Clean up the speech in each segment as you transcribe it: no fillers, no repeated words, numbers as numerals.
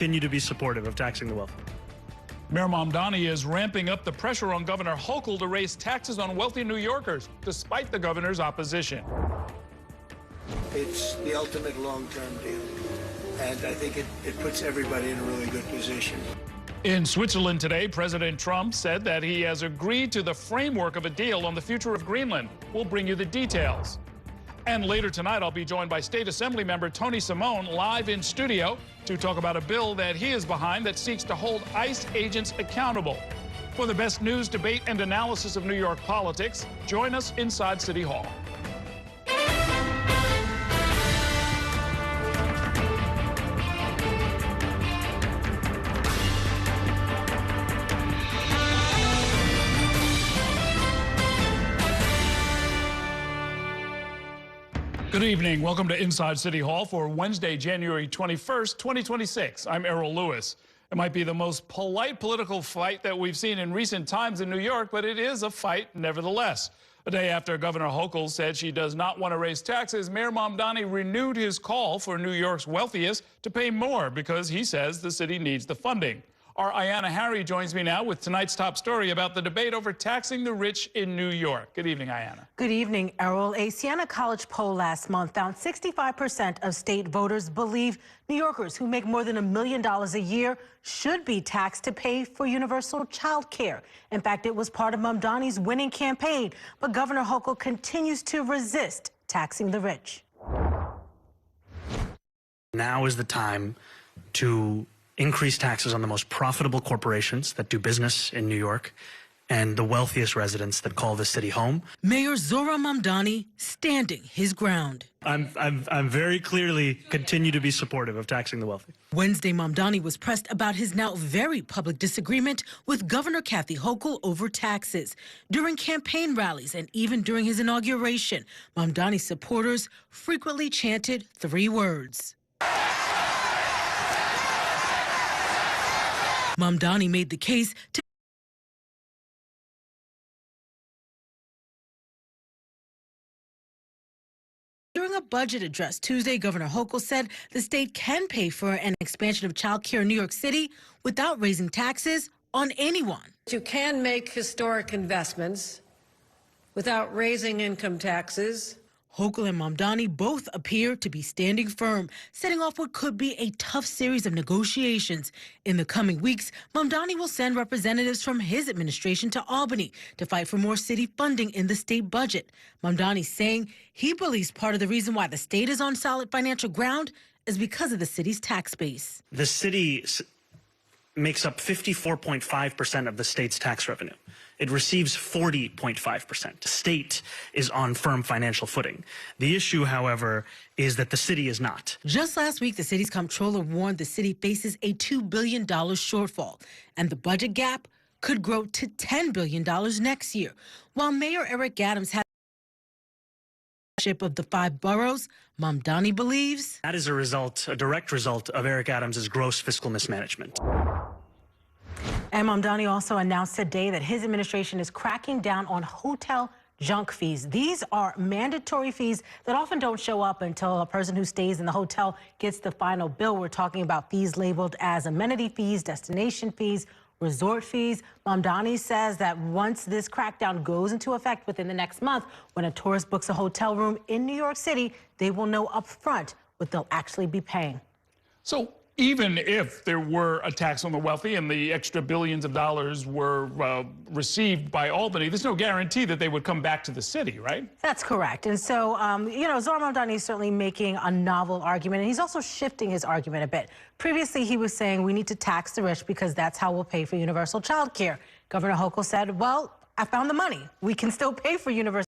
Continue to be supportive of taxing the wealthy. Mayor Mamdani is ramping up the pressure on Governor Hochul to raise taxes on wealthy New Yorkers, despite the governor's opposition. It's the ultimate long-term deal, and I think it puts everybody in a really good position. In Switzerland today, President Trump said that he has agreed to the framework of a deal on the future of Greenland. We'll bring you the details. And later tonight, I'll be joined by State Assembly member Tony Simone live in studio to talk about a bill that he is behind that seeks to hold ICE agents accountable. For the best news, debate, and analysis of New York politics, join us inside City Hall. Good evening. Welcome to Inside City Hall for Wednesday, January 21st, 2026. I'm Errol Lewis. It might be the most polite political fight that we've seen in recent times in New York, but it is a fight nevertheless. A day after Governor Hochul said she does not want to raise taxes, Mayor Mamdani renewed his call for New York's wealthiest to pay more because he says the city needs the funding. Our Ayanna Harry joins me now with tonight's top story about the debate over taxing the rich in New York. Good evening, Ayanna. Good evening, Errol. A Siena College poll last month found 65% of state voters believe New Yorkers who make more than $1 million a year should be taxed to pay for universal child care. In fact, it was part of Mamdani's winning campaign. But Governor Hochul continues to resist taxing the rich. Now is the time to increase taxes on the most profitable corporations that do business in New York and the wealthiest residents that call the city home. Mayor Zohran Mamdani standing his ground. I'm very clearly continue to be supportive of taxing the wealthy. Wednesday, Mamdani was pressed about his now very public disagreement with Governor Kathy Hochul over taxes. During campaign rallies and even during his inauguration, Mamdani supporters frequently chanted 3 words. Mamdani made the case to during a budget address Tuesday. Governor Hochul said the state can pay for an expansion of child care in New York City without raising taxes on anyone. You can make historic investments without raising income taxes. Hochul and Mamdani both appear to be standing firm, setting off what could be a tough series of negotiations. In the coming weeks, Mamdani will send representatives from his administration to Albany to fight for more city funding in the state budget. Mamdani saying he believes part of the reason why the state is on solid financial ground is because of the city's tax base. The city makes up 54.5% of the state's tax revenue. It receives 40.5%. The state is on firm financial footing. The issue, however, is that the city is not. Just last week, the city's comptroller warned the city faces a $2 billion shortfall, and the budget gap could grow to $10 billion next year. While Mayor Eric Adams has of the 5 boroughs, Mamdani believes that is a direct result of Eric Adams' gross fiscal mismanagement. And Mamdani also announced today that his administration is cracking down on hotel junk fees. These are mandatory fees that often don't show up until a person who stays in the hotel gets the final bill. We're talking about fees labeled as amenity fees, destination fees, resort fees. Mamdani says that once this crackdown goes into effect within the next month, when a tourist books a hotel room in New York City, they will know up front what they'll actually be paying. So even if there were a tax on the wealthy and the extra billions of dollars were received by Albany, there's no guarantee that they would come back to the city, right? That's correct. And so, Zohran Mamdani is certainly making a novel argument, and he's also shifting his argument a bit. Previously, he was saying we need to tax the rich because that's how we'll pay for universal child care. Governor Hochul said, well, I found the money. We can still pay for universal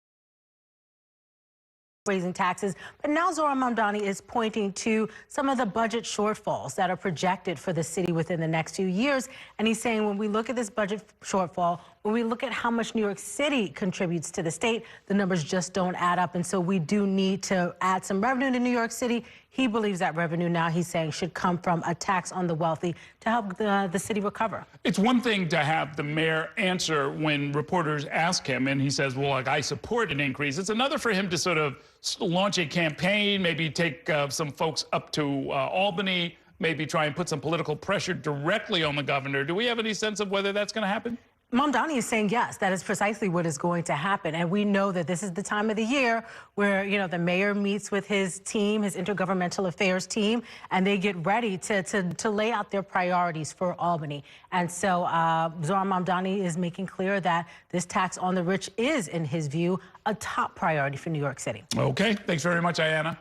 raising taxes. But now Zohran Mamdani is pointing to some of the budget shortfalls that are projected for the city within the next few years. And he's saying when we look at this budget shortfall, when we look at how much New York City contributes to the state, the numbers just don't add up. And so we do need to add some revenue to New York City. He believes that revenue now, he's saying, should come from a tax on the wealthy to help the city recover. It's one thing to have the mayor answer when reporters ask him and he says, well, like, I support an increase. It's another for him to sort of launch a campaign, maybe take some folks up to Albany maybe try and put some political pressure directly on the governor. Do we have any sense of whether that's going to happen? Mamdani is saying yes, that is precisely what is going to happen. And we know that this is the time of the year where, you know, the mayor meets with his team, his intergovernmental affairs team, and they get ready to lay out their priorities for Albany. And so Zohran Mamdani is making clear that this tax on the rich is, in his view, a top priority for New York City. Okay, thanks very much, Ayanna.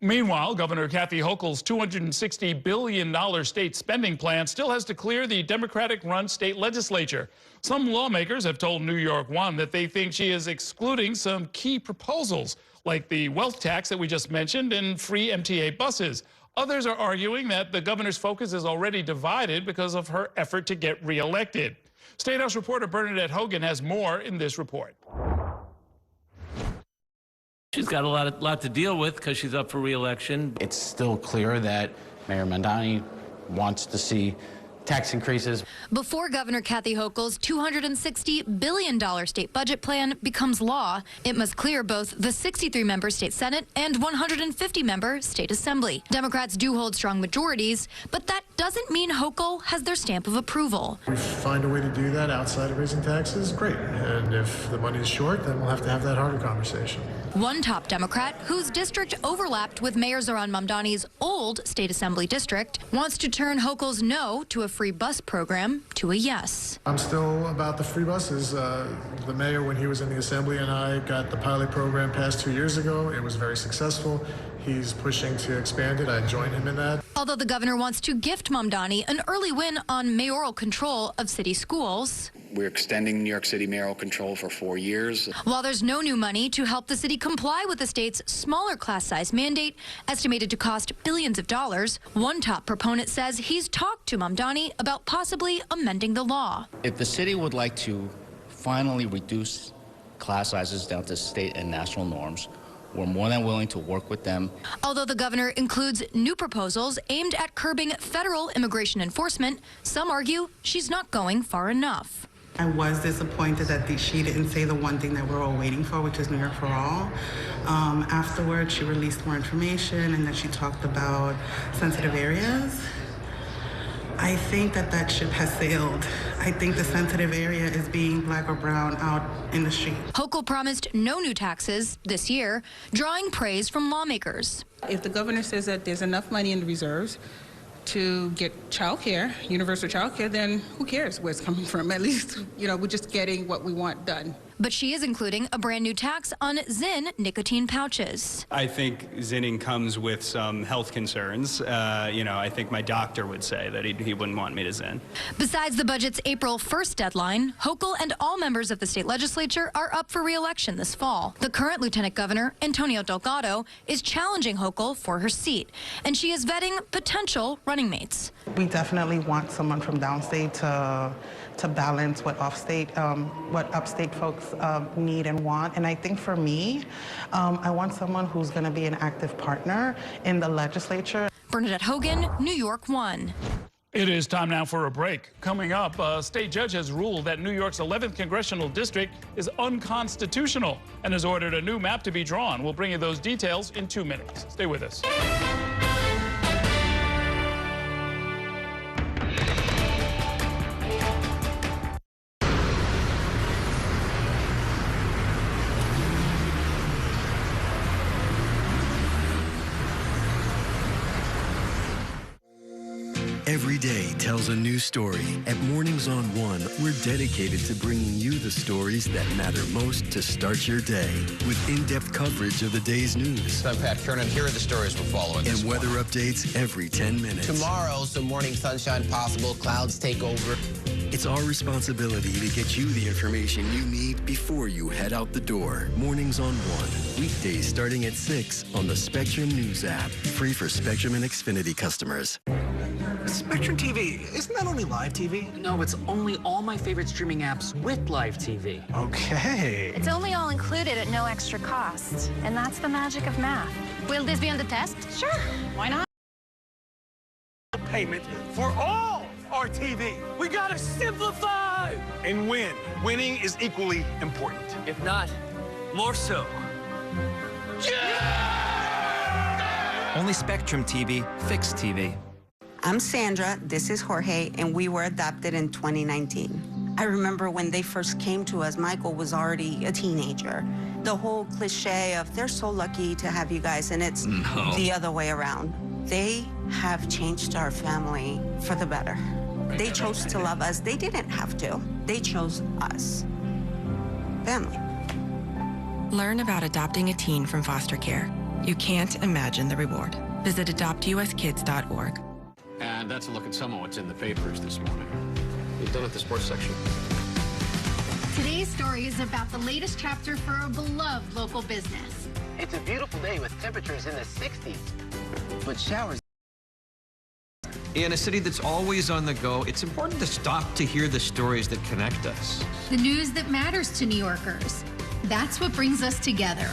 Meanwhile, Governor Kathy Hochul's $260 billion state spending plan still has to clear the Democratic-run state legislature. Some lawmakers have told New York One that they think she is excluding some key proposals, like the wealth tax that we just mentioned and free MTA buses. Others are arguing that the governor's focus is already divided because of her effort to get reelected. State House reporter Bernadette Hogan has more in this report. She's got a lot to deal with because she's up for re-election. It's still clear that Mayor Mamdani wants to see tax increases. Before Governor Kathy Hochul's $260 billion state budget plan becomes law, it must clear both the 63-member state Senate and 150-member state Assembly. Democrats do hold strong majorities, but that doesn't mean Hochul has their stamp of approval. If we find a way to do that outside of raising taxes, great. And if the money is short, then we'll have to have that harder conversation. One top Democrat, whose district overlapped with Mayor Zohran Mamdani's old state assembly district, wants to turn Hochul's no to a free bus program to a yes. I'm still about the free buses. The mayor, when he was in the assembly, and I got the pilot program passed 2 years ago. It was very successful. He's pushing to expand it. I joined him in that. Although the governor wants to gift Mamdani an early win on mayoral control of city schools. We're extending New York City mayoral control for 4 years. While there's no new money to help the city comply with the state's smaller class size mandate, estimated to cost billions of dollars, one top proponent says he's talked to Mamdani about possibly amending the law. If the city would like to finally reduce class sizes down to state and national norms, we're more than willing to work with them. Although the governor includes new proposals aimed at curbing federal immigration enforcement, some argue she's not going far enough. I was disappointed that she didn't say the one thing that we're all waiting for, which is New York for all. Afterwards, she released more information and that she talked about sensitive areas. I think that ship has sailed. I think the sensitive area is being black or brown out in the street. Hochul promised no new taxes this year, drawing praise from lawmakers. If the governor says that there's enough money in the reserves to get child care, universal child care, then who cares where it's coming from? At least, you know, we're just getting what we want done. But she is including a brand new tax on Zyn nicotine pouches. I think zinning comes with some health concerns. I think my doctor would say that he wouldn't want me to zin. Besides the budget's April 1st deadline, Hochul and all members of the state legislature are up for re-election this fall. The current Lieutenant Governor, Antonio Delgado, is challenging Hochul for her seat, and she is vetting potential running mates. We definitely want someone from downstate to balance what upstate folks need and want. And I think for me, I want someone who's going to be an active partner in the legislature. Bernadette Hogan, New York One. It is time now for a break. Coming up, a state judge has ruled that New York's 11th Congressional District is unconstitutional and has ordered a new map to be drawn. We'll bring you those details in 2 minutes. Stay with us. Every day tells a new story. At Mornings on One, we're dedicated to bringing you the stories that matter most to start your day. With in-depth coverage of the day's news. I'm Pat Kernan. Here are the stories we're following. And weather updates every 10 minutes. Tomorrow, some morning sunshine possible. Clouds take over. It's our responsibility to get you the information you need before you head out the door. Mornings on One. Weekdays starting at 6 on the Spectrum News app. Free for Spectrum and Xfinity customers. Spectrum TV, isn't that only live TV? No, it's only all my favorite streaming apps with live TV. Okay. It's only all included at no extra cost. And that's the magic of math. Will this be on the test? Sure. Why not? Payment for all our TV. We gotta simplify and win. Winning is equally important. If not, more so. Yeah! Only Spectrum TV, fixed TV. I'm Sandra, this is Jorge, and we were adopted in 2019. I remember when they first came to us, Michael was already a teenager. The whole cliche of they're so lucky to have you guys, and it's the other way around. They have changed our family for the better. They chose to love us. They didn't have to. They chose us. Family. Learn about adopting a teen from foster care. You can't imagine the reward. Visit adoptuskids.org. And that's a look at some of what's in the papers this morning. You've done at the sports section. Today's story is about the latest chapter for a beloved local business. It's a beautiful day with temperatures in the 60s, but showers. In a city that's always on the go, it's important to stop to hear the stories that connect us. The news that matters to New Yorkers. That's what brings us together.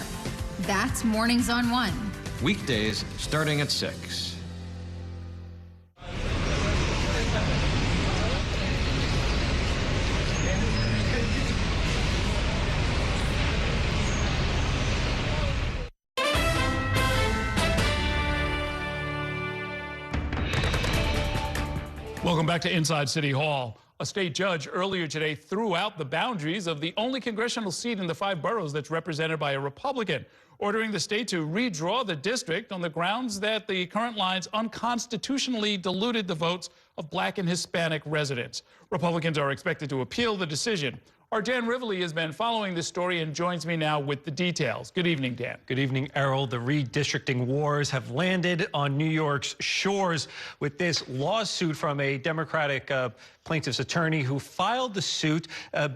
That's Mornings on One. Weekdays starting at 6. Welcome back to Inside City Hall. A state judge earlier today threw out the boundaries of the only congressional seat in the 5 boroughs that's represented by a Republican, ordering the state to redraw the district on the grounds that the current lines unconstitutionally diluted the votes of Black and Hispanic residents. Republicans are expected to appeal the decision. Our Dan Rivoli has been following this story and joins me now with the details. Good evening, Dan. Good evening, Errol. The redistricting wars have landed on New York's shores with this lawsuit from a Democratic plaintiff's attorney who filed the suit,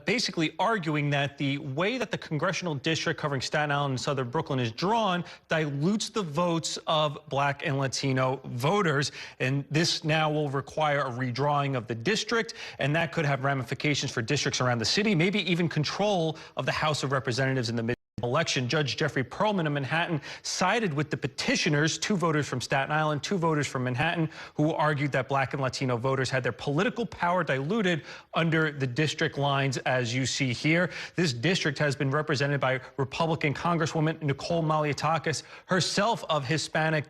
basically arguing that the way that the congressional district covering Staten Island and southern Brooklyn is drawn dilutes the votes of Black and Latino voters. And this now will require a redrawing of the district, and that could have ramifications for districts around the city, maybe even control of the House of Representatives in the election. Judge Jeffrey Perlman of Manhattan sided with the petitioners, 2 voters from Staten Island, 2 voters from Manhattan, who argued that Black and Latino voters had their political power diluted under the district lines, as you see here. This district has been represented by Republican Congresswoman Nicole Malliotakis, herself of Hispanic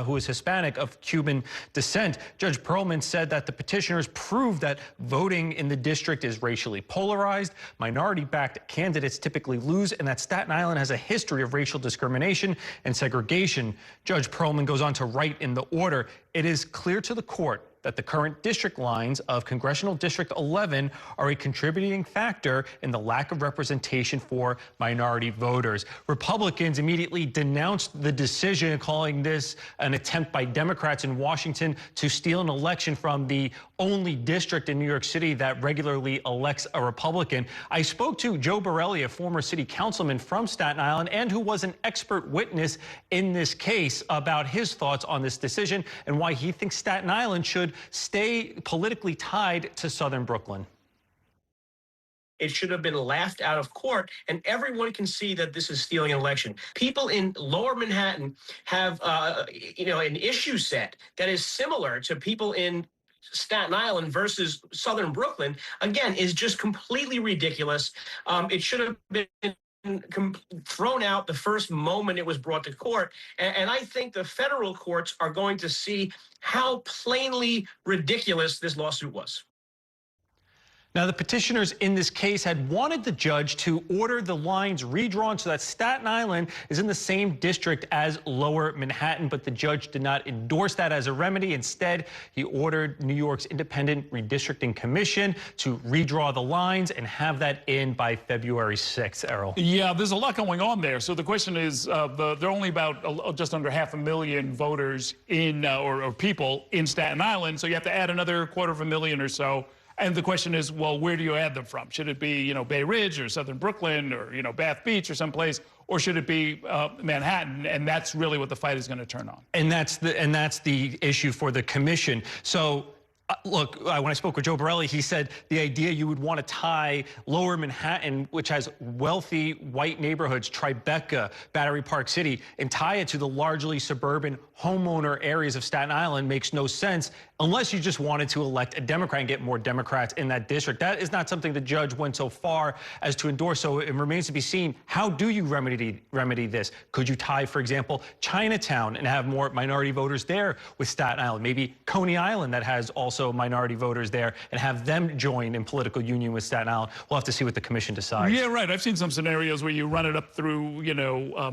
who is Hispanic of Cuban descent. Judge Perlman said that the petitioners proved that voting in the district is racially polarized, minority-backed candidates typically lose, and that Staten Island has a history of racial discrimination and segregation. Judge Perlman goes on to write in the order, "It is clear to the court that the current district lines of Congressional District 11 are a contributing factor in the lack of representation for minority voters." Republicans immediately denounced the decision, calling this an attempt by Democrats in Washington to steal an election from the only district in New York City that regularly elects a Republican. I spoke to Joe Borelli, a former city councilman from Staten Island and who was an expert witness in this case, about his thoughts on this decision and why he thinks Staten Island should stay politically tied to southern Brooklyn. It should have been laughed out of court, and everyone can see that this is stealing an election. People in lower Manhattan have, an issue set that is similar to people in Staten Island versus southern Brooklyn. Again, is just completely ridiculous. It should have been thrown out the first moment it was brought to court. And I think the federal courts are going to see how plainly ridiculous this lawsuit was. Now, the petitioners in this case had wanted the judge to order the lines redrawn so that Staten Island is in the same district as Lower Manhattan, but the judge did not endorse that as a remedy. Instead, he ordered New York's Independent Redistricting Commission to redraw the lines and have that in by February 6th, Errol. Yeah, there's a lot going on there. So the question is, there are only about just under 500,000 voters in, or people in Staten Island, so you have to add another 250,000 or so. And the question is, well, where do you add them from? Should it be, Bay Ridge or southern Brooklyn or, Bath Beach or someplace? Or should it be Manhattan? And that's really what the fight is going to turn on. And that's the issue for the commission. So Look, when I spoke with Joe Borelli, he said the idea you would want to tie Lower Manhattan, which has wealthy white neighborhoods, Tribeca, Battery Park City, and tie it to the largely suburban homeowner areas of Staten Island makes no sense unless you just wanted to elect a Democrat and get more Democrats in that district. That is not something the judge went so far as to endorse, so it remains to be seen. How do you remedy this? Could you tie, for example, Chinatown and have more minority voters there with Staten Island? Maybe Coney Island, that has also minority voters there, and have them join in political union with Staten Island. We'll have to see what the commission decides. Yeah, right. I've seen some scenarios where you run it up through,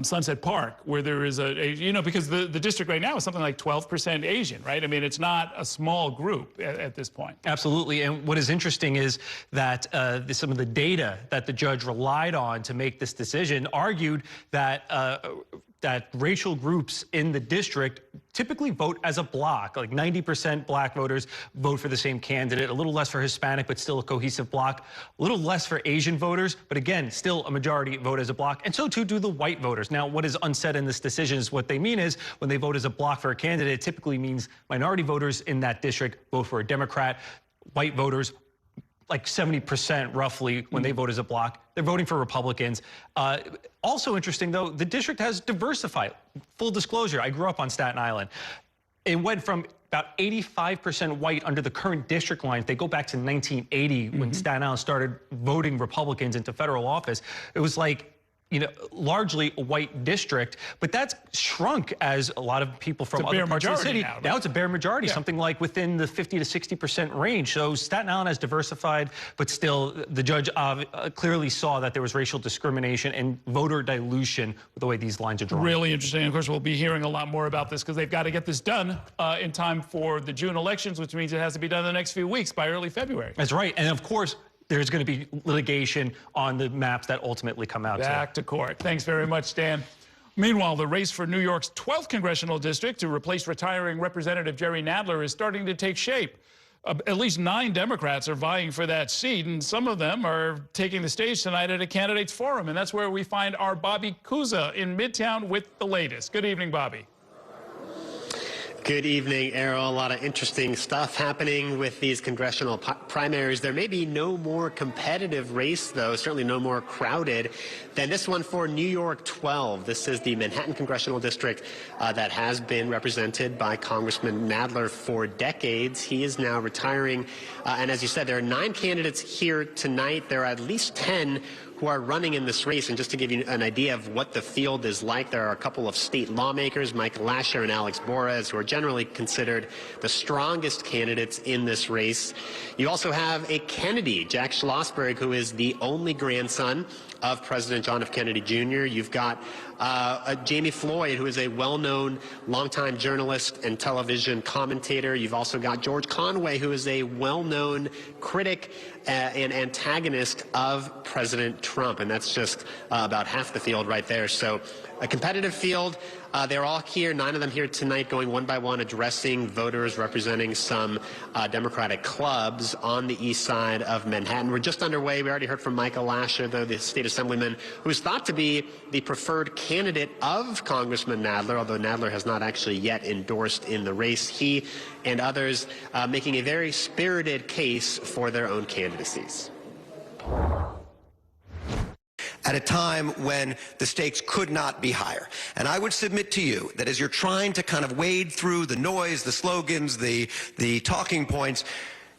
Sunset Park, where there is because the district right now is something like 12% Asian, right? I mean, it's not a small group at this point. Absolutely. And what is interesting is that some of the data that the judge relied on to make this decision argued that that racial groups in the district typically vote as a block. Like 90% black voters vote for the same candidate, a little less for Hispanic, but still a cohesive block, a little less for Asian voters, but again, still a majority vote as a block, and so too do the white voters. Now, what is unsaid in this decision is what they mean is when they vote as a block for a candidate, it typically means minority voters in that district vote for a Democrat, white voters like 70% roughly when they vote as a block. They're voting for Republicans. Also interesting, though, the district has diversified. Full disclosure, I grew up on Staten Island. It went from about 85% white under the current district lines. They go back to 1980 when Staten Island started voting Republicans into federal office. It was like, largely a white district, but that's shrunk as a lot of people from other parts of the city. Now it's a bare majority, something like within the 50 to 60% range. So Staten Island has diversified, but still the judge clearly saw that there was racial discrimination and voter dilution with the way these lines are drawn. Really interesting. Of course, we'll be hearing a lot more about this because they've got to get this done in time for the June elections, which means it has to be done in the next few weeks by early February. That's right. And of course, there's going to be litigation on the maps that ultimately come out. Back to court. Thanks very much, Dan. Meanwhile, the race for New York's 12th congressional district to replace retiring Representative Jerry Nadler is starting to take shape. At least 9 Democrats are vying for that seat, and some of them are taking the stage tonight at a candidates forum, and that's where we find our Bobby Kuza in Midtown with the latest. Good evening, Bobby. Good evening, Errol. A lot of interesting stuff happening with these congressional primaries. There may be no more competitive race, though, certainly no more crowded than this one for New York 12. This is the Manhattan Congressional District that has been represented by Congressman Nadler for decades. He is now retiring. And as you said, there are 9 candidates here tonight. There are at least 10 who are running in this race. And just to give you an idea of what the field is like, there are a couple of state lawmakers, Mike Lasher and Alex Borres, who are generally considered the strongest candidates in this race. You also have a Kennedy, Jack Schlossberg, who is the only grandson of President John F. Kennedy Jr. You've got Jamie Floyd, who is a well-known longtime journalist and television commentator. You've also got George Conway, who is a well-known critic and antagonist of President Trump. And that's just about half the field right there. So a competitive field. They're all here, 9 of them here tonight, going one by one, addressing voters representing some Democratic clubs on the east side of Manhattan. We're just underway. We already heard from Michael Lasher, though, the state assemblyman, who is thought to be the preferred candidate of Congressman Nadler, although Nadler has not actually yet endorsed in the race. He and others making a very spirited case for their own candidacies. At a time when the stakes could not be higher. And I would submit to you that as you're trying to kind of wade through the noise, the slogans, the talking points,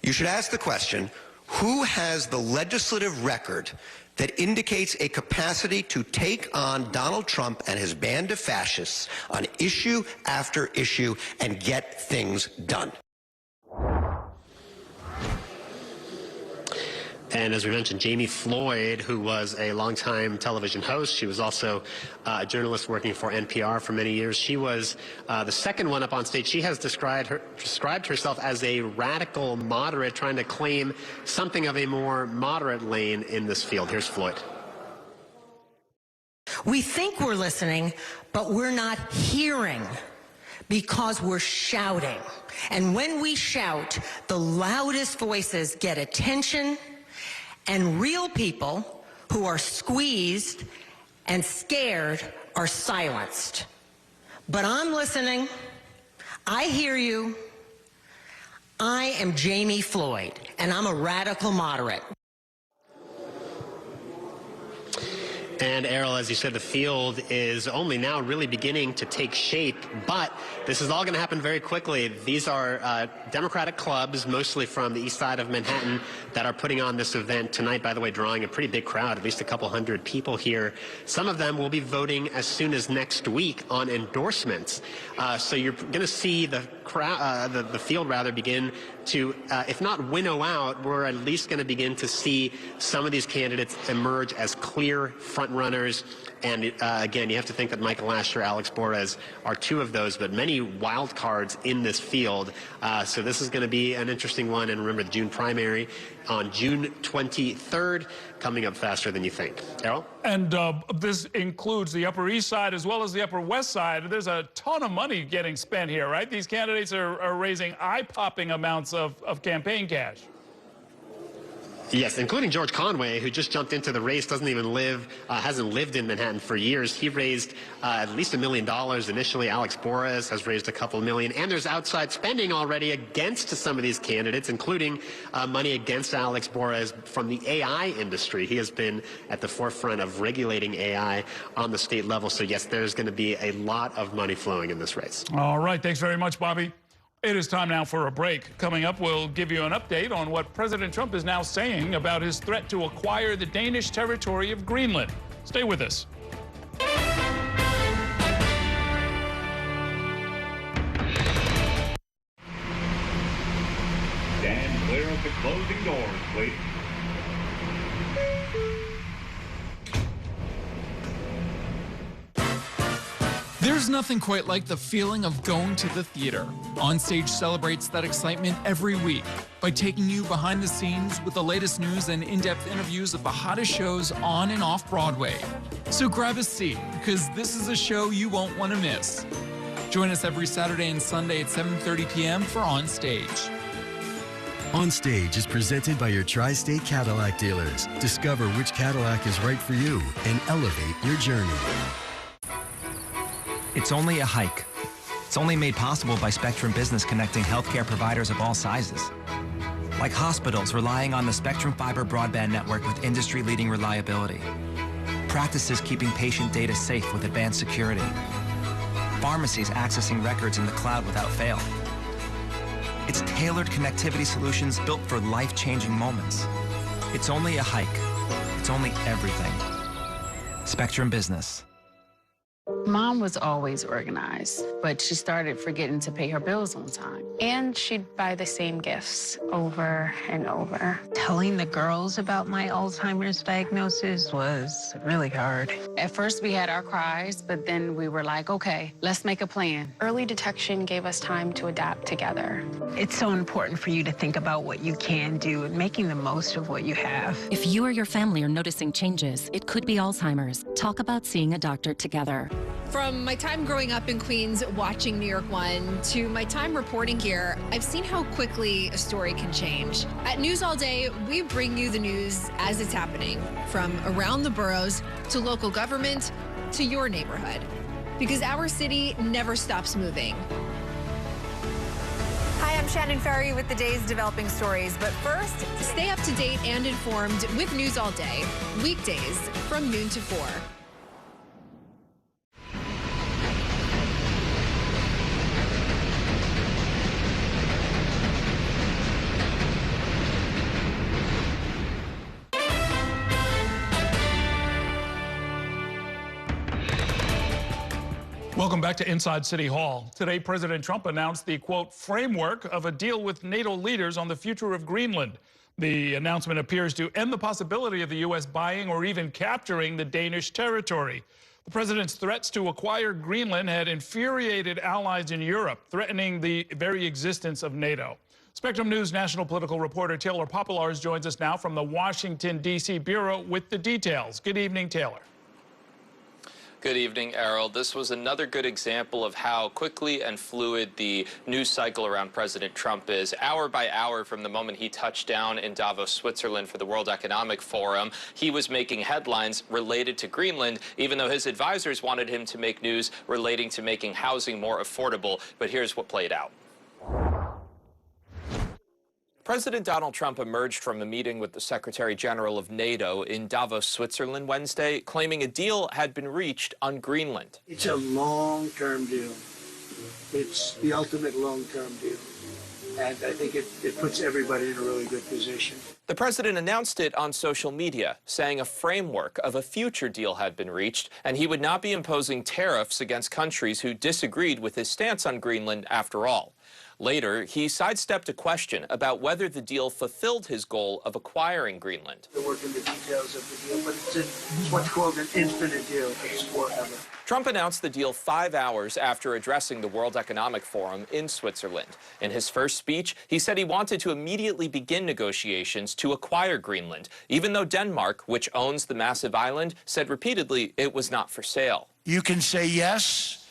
you should ask the question, who has the legislative record that indicates a capacity to take on Donald Trump and his band of fascists on issue after issue and get things done? And as we mentioned, Jamie Floyd, who was a longtime television host, she was also a journalist working for NPR for many years. She was the second one up on stage. She has described herself as a radical moderate, trying to claim something of a more moderate lane in this field. Here's Floyd. We think we're listening, but we're not hearing because we're shouting. And when we shout, the loudest voices get attention, and real people who are squeezed and scared are silenced. But I'm listening. I hear you. I am Jamie Floyd, and I'm a radical moderate. And Errol, as you said, the field is only now really beginning to take shape, but this is all going to happen very quickly. These are Democratic clubs, mostly from the east side of Manhattan, that are putting on this event tonight, by the way, drawing a pretty big crowd, at least a couple hundred people here. Some of them will be voting as soon as next week on endorsements. So you're going to see the field begin to, if not winnow out, we're at least going to begin to see some of these candidates emerge as clear front runners. And again, you have to think that Michael Asher, Alex Borez are two of those, but many wild cards in this field. So this is going to be an interesting one. And remember, the June primary on June 23rd, coming up faster than you think. Errol? And this includes the Upper East Side as well as the Upper West Side. There's a ton of money getting spent here, right? These candidates are raising eye-popping amounts of campaign cash. Yes, including George Conway, who just jumped into the race, doesn't even hasn't lived in Manhattan for years. He raised at least $1 million initially. Alex Borez has raised a couple million. And there's outside spending already against some of these candidates, including money against Alex Borez from the AI industry. He has been at the forefront of regulating AI on the state level. So yes, there's going to be a lot of money flowing in this race. All right. Thanks very much, Bobby. It is time now for a break. Coming up, we'll give you an update on what President Trump is now saying about his threat to acquire the Danish territory of Greenland. Stay with us. Stand clear of the closing doors, please. There's nothing quite like the feeling of going to the theater. Onstage celebrates that excitement every week by taking you behind the scenes with the latest news and in-depth interviews of the hottest shows on and off Broadway. So grab a seat, because this is a show you won't want to miss. Join us every Saturday and Sunday at 7:30 p.m. for Onstage. Onstage is presented by your Tri-State Cadillac dealers. Discover which Cadillac is right for you and elevate your journey. It's only a hike. It's only made possible by Spectrum Business connecting healthcare providers of all sizes. Like hospitals relying on the Spectrum Fiber broadband network with industry-leading reliability. Practices keeping patient data safe with advanced security. Pharmacies accessing records in the cloud without fail. It's tailored connectivity solutions built for life-changing moments. It's only a hike. It's only everything. Spectrum Business. Mom was always organized, but she started forgetting to pay her bills on time. And she'd buy the same gifts over and over. Telling the girls about my Alzheimer's diagnosis was really hard. At first, we had our cries, but then we were like, okay, let's make a plan. Early detection gave us time to adapt together. It's so important for you to think about what you can do and making the most of what you have. If you or your family are noticing changes, it could be Alzheimer's. Talk about seeing a doctor together. From my time growing up in Queens watching New York One to my time reporting here, I've seen how quickly a story can change. At News All Day, we bring you the news as it's happening, from around the boroughs to local government to your neighborhood, because our city never stops moving. Hi, I'm Shannon Ferry with the day's developing stories, but first, stay up to date and informed with News All Day, weekdays from noon to 4. Welcome back to Inside City Hall. Today, President Trump announced the, quote, framework of a deal with NATO leaders on the future of Greenland. The announcement appears to end the possibility of the U.S. buying or even capturing the Danish territory. The president's threats to acquire Greenland had infuriated allies in Europe, threatening the very existence of NATO. Spectrum News national political reporter Taylor Popolars joins us now from the Washington, D.C. Bureau with the details. Good evening, Taylor. Good evening, Errol. This was another good example of how quickly and fluid the news cycle around President Trump is. Hour by hour from the moment he touched down in Davos, Switzerland for the World Economic Forum, he was making headlines related to Greenland, even though his advisors wanted him to make news relating to making housing more affordable. But here's what played out. President Donald Trump emerged from a meeting with the Secretary General of NATO in Davos, Switzerland Wednesday, claiming a deal had been reached on Greenland. It's a long-term deal. It's the ultimate long-term deal. And I think it puts everybody in a really good position. The president announced it on social media, saying a framework of a future deal had been reached, and he would not be imposing tariffs against countries who disagreed with his stance on Greenland after all. Later, he sidestepped a question about whether the deal fulfilled his goal of acquiring Greenland. They're working the details of the deal, but it's what's called an infinite deal. It's forever. Trump announced the deal 5 hours after addressing the World Economic Forum in Switzerland. In his first speech, he said he wanted to immediately begin negotiations to acquire Greenland, even though Denmark, which owns the massive island, said repeatedly it was not for sale. You can say yes,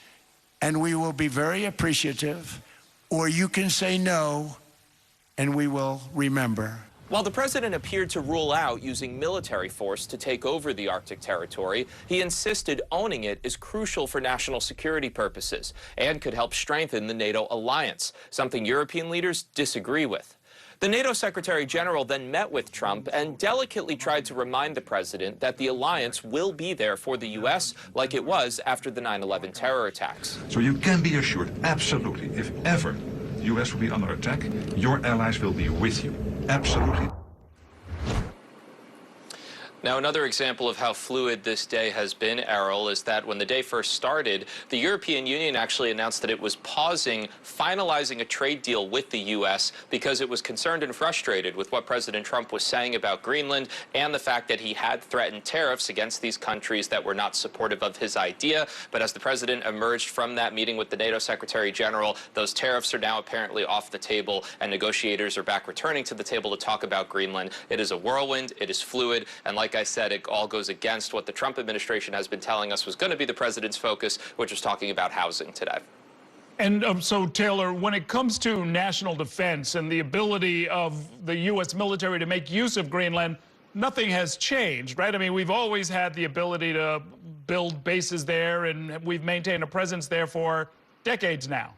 and we will be very appreciative, or you can say no, and we will remember. While the president appeared to rule out using military force to take over the Arctic territory, he insisted owning it is crucial for national security purposes and could help strengthen the NATO alliance, something European leaders disagree with. The NATO Secretary General then met with Trump and delicately tried to remind the president that the alliance will be there for the U.S. like it was after the 9/11 terror attacks. So you can be assured, absolutely, if ever the U.S. will be under attack, your allies will be with you. Absolutely. Now, another example of how fluid this day has been, Errol, is that when the day first started, the European Union actually announced that it was pausing finalizing a trade deal with the U.S. because it was concerned and frustrated with what President Trump was saying about Greenland and the fact that he had threatened tariffs against these countries that were not supportive of his idea. But as the president emerged from that meeting with the NATO Secretary General, those tariffs are now apparently off the table, and negotiators are back returning to the table to talk about Greenland. It is a whirlwind, it is fluid, and like I said, it all goes against what the Trump administration has been telling us was going to be the president's focus, which was talking about housing today. And so, Taylor, when it comes to national defense and the ability of the U.S. military to make use of Greenland, nothing has changed, right? I mean, we've always had the ability to build bases there, and we've maintained a presence there for decades now.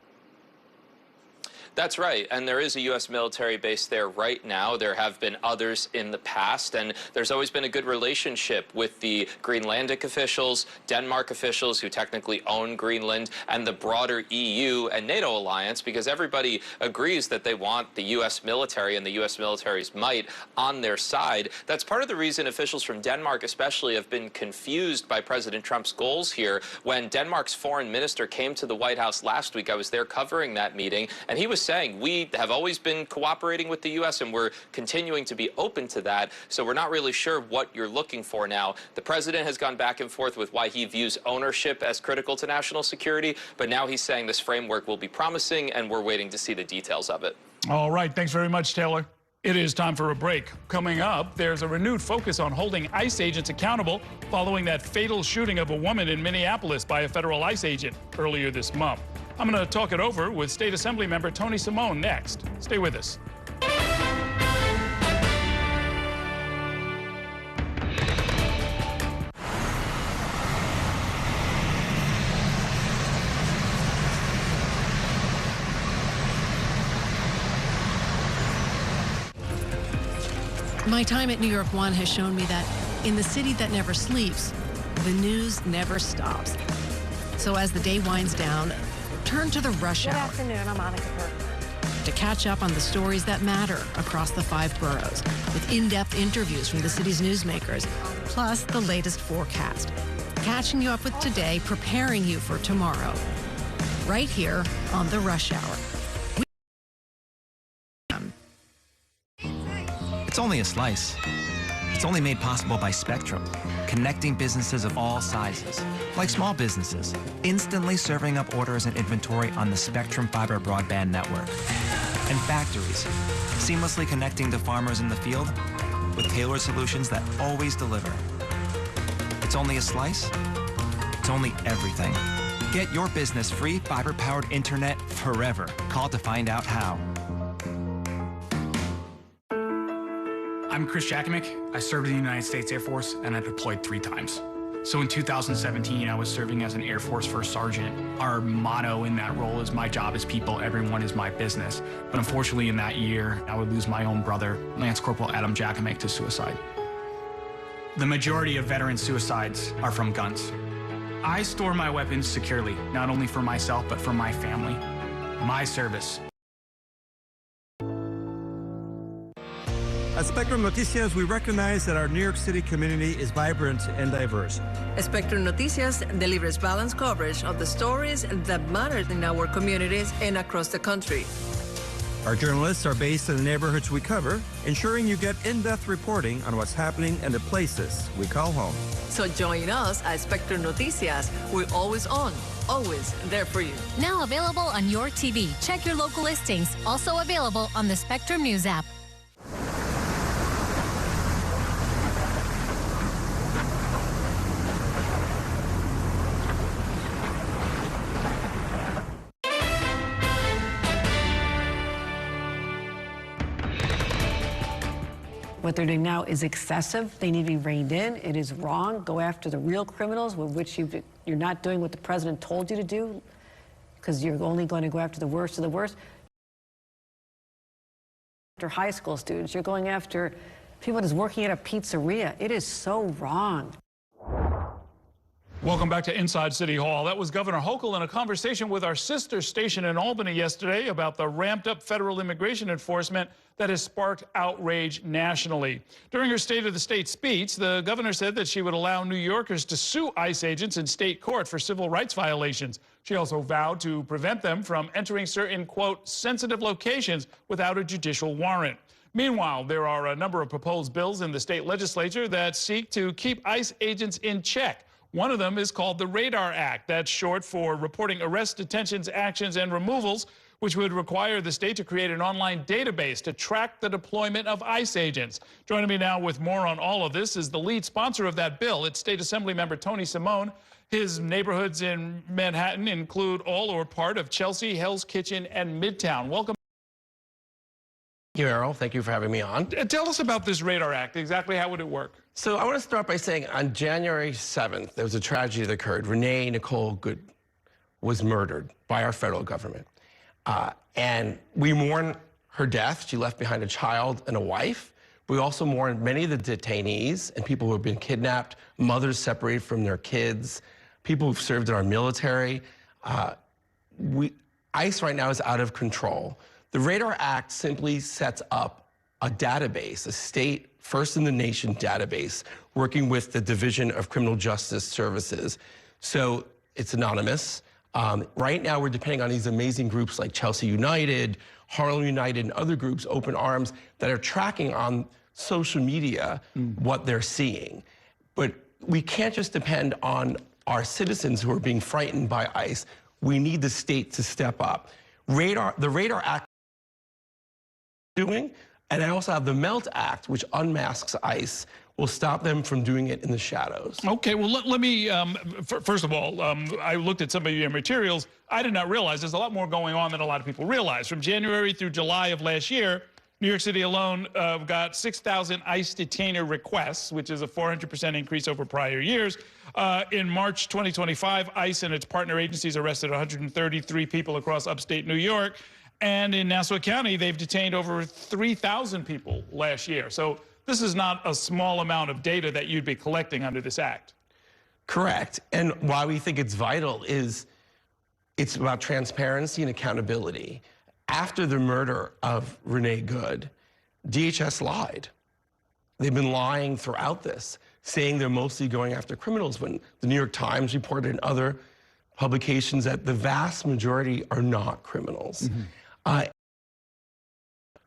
That's right, and there is a U.S. military base there right now. There have been others in the past, and there's always been a good relationship with the Greenlandic officials, Denmark officials who technically own Greenland, and the broader EU and NATO alliance, because everybody agrees that they want the U.S. military and the U.S. military's might on their side. That's part of the reason officials from Denmark especially have been confused by President Trump's goals here. When Denmark's foreign minister came to the White House last week, I was there covering that meeting, and he was saying we have always been cooperating with the U.S. and we're continuing to be open to that, so we're not really sure what you're looking for now. The president has gone back and forth with why he views ownership as critical to national security, but now he's saying this framework will be promising, and we're waiting to see the details of it. All right, thanks very much, Taylor. It is time for a break. Coming up, there's a renewed focus on holding ICE agents accountable following that fatal shooting of a woman in Minneapolis by a federal ICE agent earlier this month. I'm going to talk it over with State Assembly member Tony Simone next. Stay with us. My time at New York One has shown me that in the city that never sleeps, the news never stops. So as the day winds down, turn to the rush hour. Good afternoon, I'm Monica Burke. To catch up on the stories that matter across the 5 boroughs, with in-depth interviews from the city's newsmakers, plus the latest forecast. Catching you up with today, preparing you for tomorrow. Right here on the Rush Hour. It's only a slice. It's only made possible by Spectrum, connecting businesses of all sizes, like small businesses, instantly serving up orders and inventory on the Spectrum fiber broadband network, and factories, seamlessly connecting to farmers in the field with tailored solutions that always deliver. It's only a slice. It's only everything. Get your business free fiber-powered internet forever. Call to find out how. I'm Chris Jakomick. I served in the United States Air Force, and I deployed 3 times. So in 2017, I was serving as an Air Force First Sergeant. Our motto in that role is my job is people, everyone is my business. But unfortunately in that year, I would lose my own brother, Lance Corporal Adam Jackamick, to suicide. The majority of veteran suicides are from guns. I store my weapons securely, not only for myself, but for my family. My service. At Spectrum Noticias, we recognize that our New York City community is vibrant and diverse. Spectrum Noticias delivers balanced coverage of the stories that matter in our communities and across the country. Our journalists are based in the neighborhoods we cover, ensuring you get in-depth reporting on what's happening in the places we call home. So join us at Spectrum Noticias. We're always on, always there for you. Now available on your TV. Check your local listings. Also available on the Spectrum News app. What they're doing now is excessive. They need to be reined in. It is wrong. Go after the real criminals, with which you're not doing what the president told you to do, because you're only going to go after the worst of the worst. After high school students, you're going after people just working at a pizzeria. It is so wrong. Welcome back to Inside City Hall. That was Governor Hochul in a conversation with our sister station in Albany yesterday about the ramped-up federal immigration enforcement that has sparked outrage nationally. During her State of the State speech, the governor said that she would allow New Yorkers to sue ICE agents in state court for civil rights violations. She also vowed to prevent them from entering certain, quote, sensitive locations without a judicial warrant. Meanwhile, there are a number of proposed bills in the state legislature that seek to keep ICE agents in check. One of them is called the RADAR Act. That's short for Reporting Arrests, Detentions, Actions, and Removals, which would require the state to create an online database to track the deployment of ICE agents. Joining me now with more on all of this is the lead sponsor of that bill. It's State Assembly Member Tony Simone. His neighborhoods in Manhattan include all or part of Chelsea, Hell's Kitchen, and Midtown. Welcome. Thank you, Errol. Thank you for having me on. Tell us about this RADAR Act. Exactly how would it work? So I want to start by saying on January 7th, there was a tragedy that occurred. Renee Nicole Good was murdered by our federal government. And we mourn her death. She left behind a child and a wife. We also mourn many of the detainees and people who have been kidnapped, mothers separated from their kids, people who've served in our military. ICE right now is out of control. The RADAR Act simply sets up a database, a state first-in-the-nation database, working with the Division of Criminal Justice Services. So it's anonymous. Right now, we're depending on these amazing groups like Chelsea United, Harlem United, and other groups, Open Arms, that are tracking on social media what they're seeing. But we can't just depend on our citizens who are being frightened by ICE. We need the state to step up. The RADAR Act doing, and I also have the MELT Act, which unmasks ICE, will stop them from doing it in the shadows. Okay, well, let me, first of all, I looked at some of your materials. I did not realize there's a lot more going on than a lot of people realize. From January through July of last year, New York City alone got 6,000 ICE detainer requests, which is a 400% increase over prior years. In March 2025, ICE and its partner agencies arrested 133 people across upstate New York. And in Nassau County, they've detained over 3,000 people last year. So this is not a small amount of data that you'd be collecting under this act. Correct. And why we think it's vital is it's about transparency and accountability. After the murder of Renee Good, DHS lied. They've been lying throughout this, saying they're mostly going after criminals, when the New York Times reported in other publications that the vast majority are not criminals.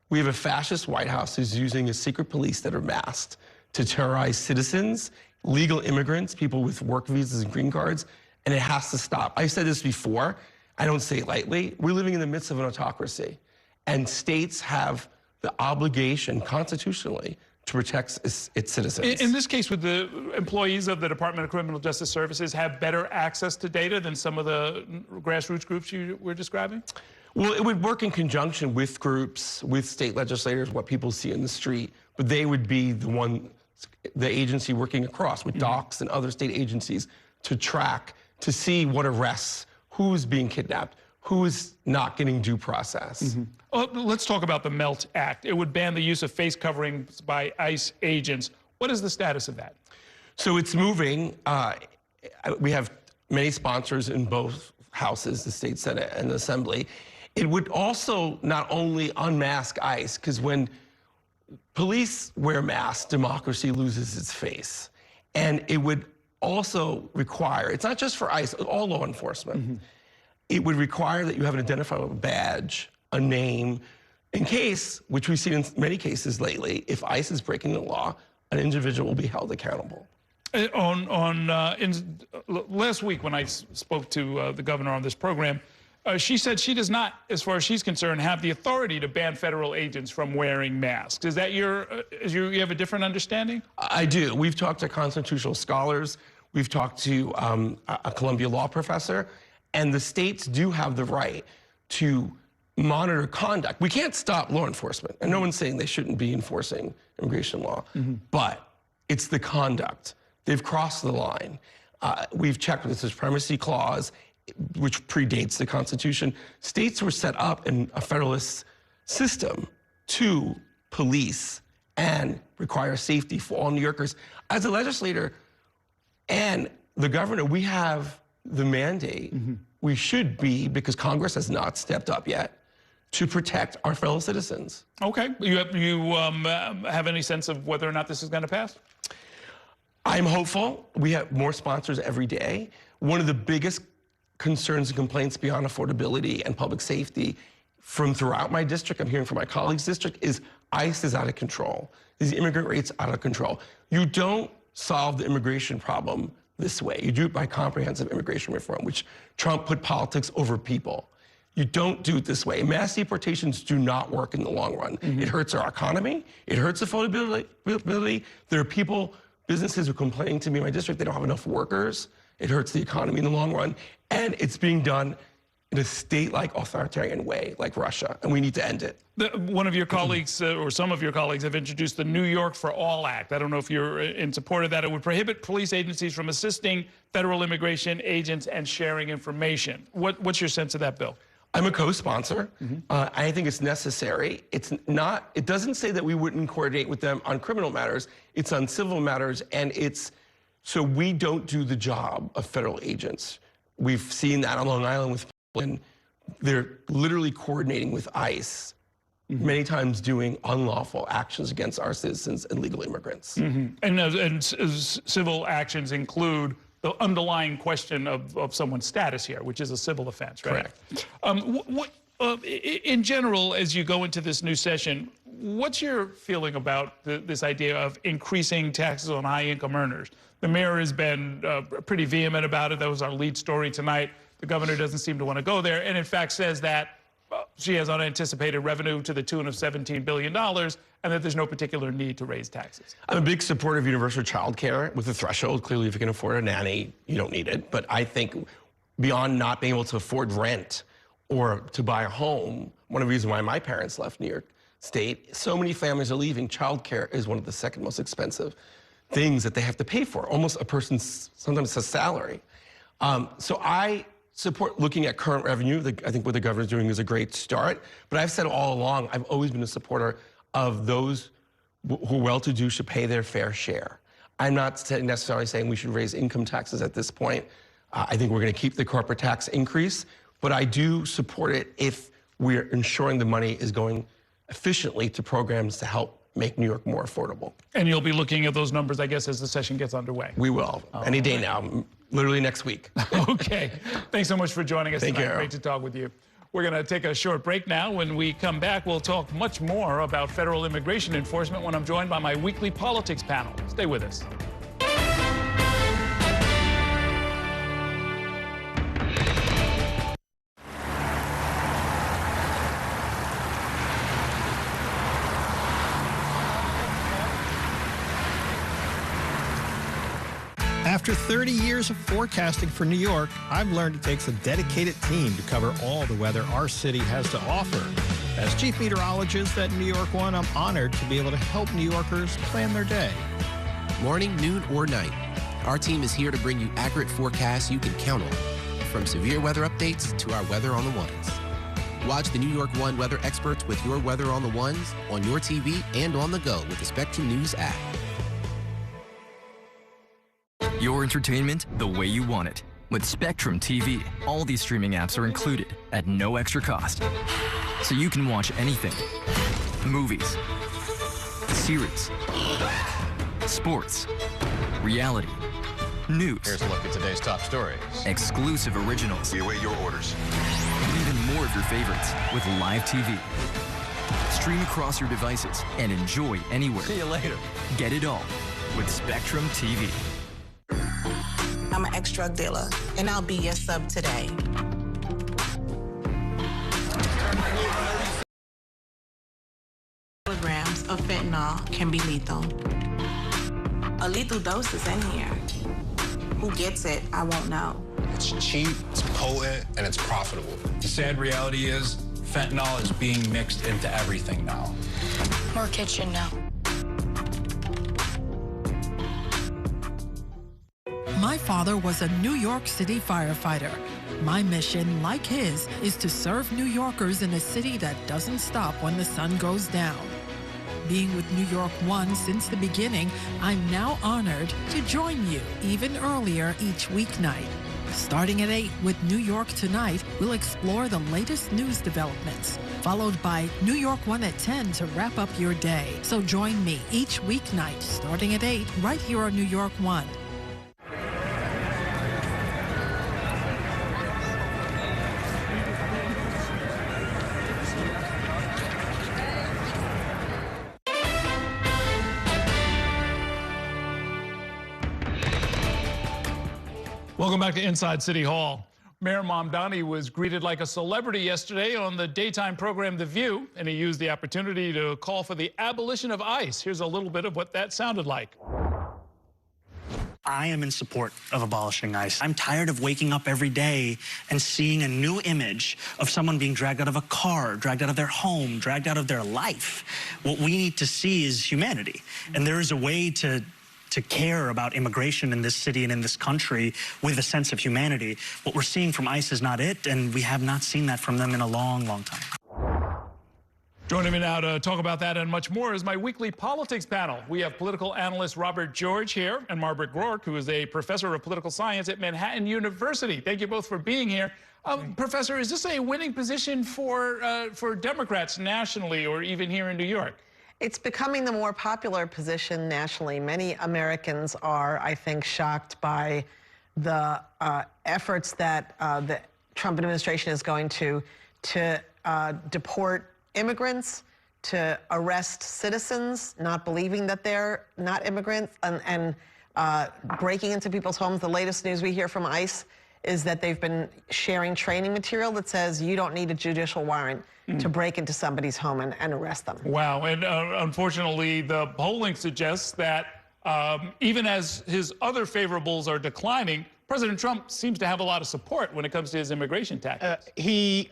We have a fascist White House who's using a secret police that are masked to terrorize citizens, legal immigrants, people with work visas and green cards, and it has to stop. I've said this before. I don't say it lightly. We're living in the midst of an autocracy, and states have the obligation constitutionally to protect its citizens. In this case, would the employees of the Department of Criminal Justice Services have better access to data than some of the grassroots groups you were describing? Well, it would work in conjunction with groups, with state legislators, what people see in the street, but they would be the one the agency working across with DOCS and other state agencies to track, to see what arrests, who's being kidnapped, who's not getting due process. Let's talk about the MELT Act. It would ban the use of face coverings by ICE agents. What is the status of that? So it's moving. We have many sponsors in both houses, the state Senate and the Assembly. It would also not only unmask ICE, because when police wear masks, democracy loses its face. And it would also require, it's not just for ICE, all law enforcement. It would require that you have an identifiable badge, a name, in case, which we've seen in many cases lately, if ICE is breaking the law, an individual will be held accountable. Last week when I spoke to the governor on this program, she said she does not, as far as she's concerned, have the authority to ban federal agents from wearing masks. Is that you have a different understanding? I do. We've talked to constitutional scholars. We've talked to a Columbia law professor, and the states do have the right to monitor conduct. We can't stop law enforcement, and no one's saying they shouldn't be enforcing immigration law, but it's the conduct. They've crossed the line. We've checked with the supremacy clause, which predates the Constitution. States were set up in a federalist system to police and require safety for all New Yorkers. As a legislator and the governor, we have the mandate. We should be, because Congress has not stepped up yet, to protect our fellow citizens. Okay. You have any sense of whether or not this is going to pass? I'm hopeful. We have more sponsors every day. One of the biggest concerns and complaints beyond affordability and public safety from throughout my district, I'm hearing from my colleagues' district, is ICE is out of control. These immigrant rates out of control. You don't solve the immigration problem this way. You do it by comprehensive immigration reform, which Trump put politics over people. You don't do it this way. Mass deportations do not work in the long run. It hurts our economy. It hurts affordability. There are people, businesses who are complaining to me in my district, they don't have enough workers. It hurts the economy in the long run. And it's being done in a state-like authoritarian way, like Russia, and we need to end it. One of your colleagues, or some of your colleagues, have introduced the New York for All Act. I don't know if you're in support of that. It would prohibit police agencies from assisting federal immigration agents and sharing information. What's your sense of that bill? I'm a co-sponsor. I think it's necessary. It doesn't say that we wouldn't coordinate with them on criminal matters. It's on civil matters, and it's so we don't do the job of federal agents. We've seen that on Long Island with people, and they're literally coordinating with ICE, many times doing unlawful actions against our citizens and legal immigrants. And civil actions include the underlying question of someone's status here, which is a civil offense, right? Correct. In general, as you go into this new session, what's your feeling about this idea of increasing taxes on high-income earners? The mayor has been pretty vehement about it. That was our lead story tonight. The governor doesn't seem to want to go there, and in fact says that she has unanticipated revenue to the tune of $17 billion, and that there's no particular need to raise taxes. I'm a big supporter of universal child care with a threshold. Clearly, if you can afford a nanny, you don't need it. But I think beyond not being able to afford rent or to buy a home, one of the reasons why my parents left New York State, so many families are leaving. Child care is one of the second most expensive things that they have to pay for, almost a person's, sometimes a salary. So I support looking at current revenue. I think what the governor's doing is a great start. But I've said all along, I've always been a supporter of those who are well-to-do should pay their fair share. I'm not necessarily saying we should raise income taxes at this point. I think we're going to keep the corporate tax increase, but I do support it if we're ensuring the money is going efficiently to programs to help make New York more affordable. And you'll be looking at those numbers, I guess, as the session gets underway. We will. Any day now, literally next week. Okay. Thanks so much for joining us tonight. Thank you. Great to talk with you. We're going to take a short break now. When we come back, we'll talk much more about federal immigration enforcement when I'm joined by my weekly politics panel. Stay with us. After 30 years of forecasting for New York, I've learned it takes a dedicated team to cover all the weather our city has to offer. As chief meteorologist at New York One, I'm honored to be able to help New Yorkers plan their day. morning, noon, or night. Our team is here to bring you accurate forecasts you can count on, from severe weather updates to our weather on the ones. Watch the New York One weather experts with your weather on the ones on your TV and on the go with the Spectrum News app. Your entertainment the way you want it. With Spectrum TV, all these streaming apps are included at no extra cost. So you can watch anything. Movies, series, sports, reality, news. Here's a look at today's top stories. Exclusive originals. We await your orders. And even more of your favorites with live TV. Stream across your devices and enjoy anywhere. See you later. Get it all with Spectrum TV. I'm an ex-drug dealer, and I'll be your sub today. Kilograms of fentanyl can be lethal. A lethal dose is in here. Who gets it, I won't know. It's cheap, it's potent, and it's profitable. The sad reality is fentanyl is being mixed into everything now. More kitchen now. My father was a New York City firefighter. My mission, like his, is to serve New Yorkers in a city that doesn't stop when the sun goes down. Being with New York One since the beginning, I'm now honored to join you even earlier each weeknight. Starting at 8 with New York Tonight, we'll explore the latest news developments, followed by New York One at 10 to wrap up your day. So join me each weeknight starting at 8 right here on New York One. Welcome back to Inside City Hall. Mayor Mamdani was greeted like a celebrity yesterday on the daytime program The View, and he used the opportunity to call for the abolition of ICE. Here's a little bit of what that sounded like. I am in support of abolishing ICE. I'm tired of waking up every day and seeing a new image of someone being dragged out of a car, dragged out of their home, dragged out of their life. What we need to see is humanity. And there is a way to care about immigration in this city and in this country with a sense of humanity. What we're seeing from ICE is not it, and we have not seen that from them in a long, long time. Joining me now to talk about that and much more is my weekly politics panel. We have political analyst Robert George here and Margaret Rourke, who is a professor of political science at Manhattan University. Thank you both for being here. Professor, is this a winning position for Democrats nationally or even here in New York? It's becoming the more popular position nationally. Many Americans are, I think, shocked by the efforts that the Trump administration is going to deport immigrants, to arrest citizens, not believing that they're not immigrants, and breaking into people's homes. The latest news we hear from ICE is that they've been sharing training material that says you don't need a judicial warrant to break into somebody's home and arrest them. Wow, and unfortunately, the polling suggests that even as his other favorables are declining, President Trump seems to have a lot of support when it comes to his immigration tactics. He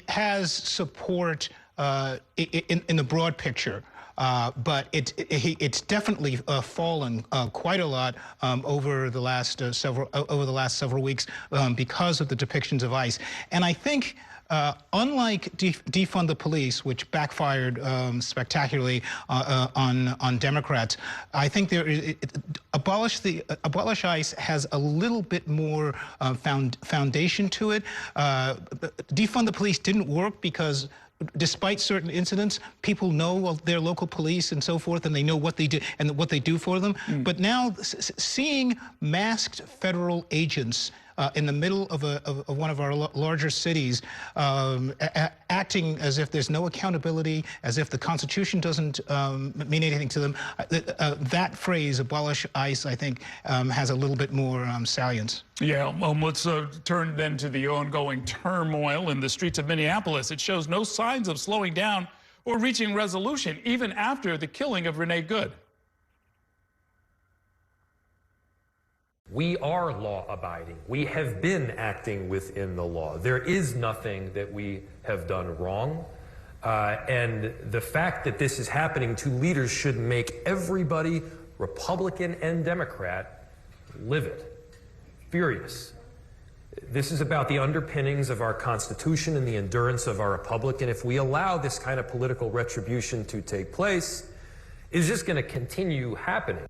has support in the broad picture. But it's definitely fallen quite a lot over the last several weeks because of the depictions of ICE. And I think, unlike defund the police, which backfired spectacularly on Democrats, I think abolish ICE has a little bit more foundation to it. Defund the police didn't work because, despite certain incidents, people know their local police and so forth, and they know what they do and what they do for them. But now, seeing masked federal agents in the middle of one of our larger cities, acting as if there's no accountability, as if the Constitution doesn't mean anything to them, that phrase, abolish ICE, I think, has a little bit more salience. Yeah, let's turn then to the ongoing turmoil in the streets of Minneapolis. It shows no signs of slowing down or reaching resolution, even after the killing of Renee Good. We are law-abiding. We have been acting within the law. There is nothing that we have done wrong. And the fact that this is happening to leaders should make everybody Republican and Democrat, livid, furious. This is about the underpinnings of our Constitution and the endurance of our republic. And if we allow this kind of political retribution to take place, it's just going to continue happening.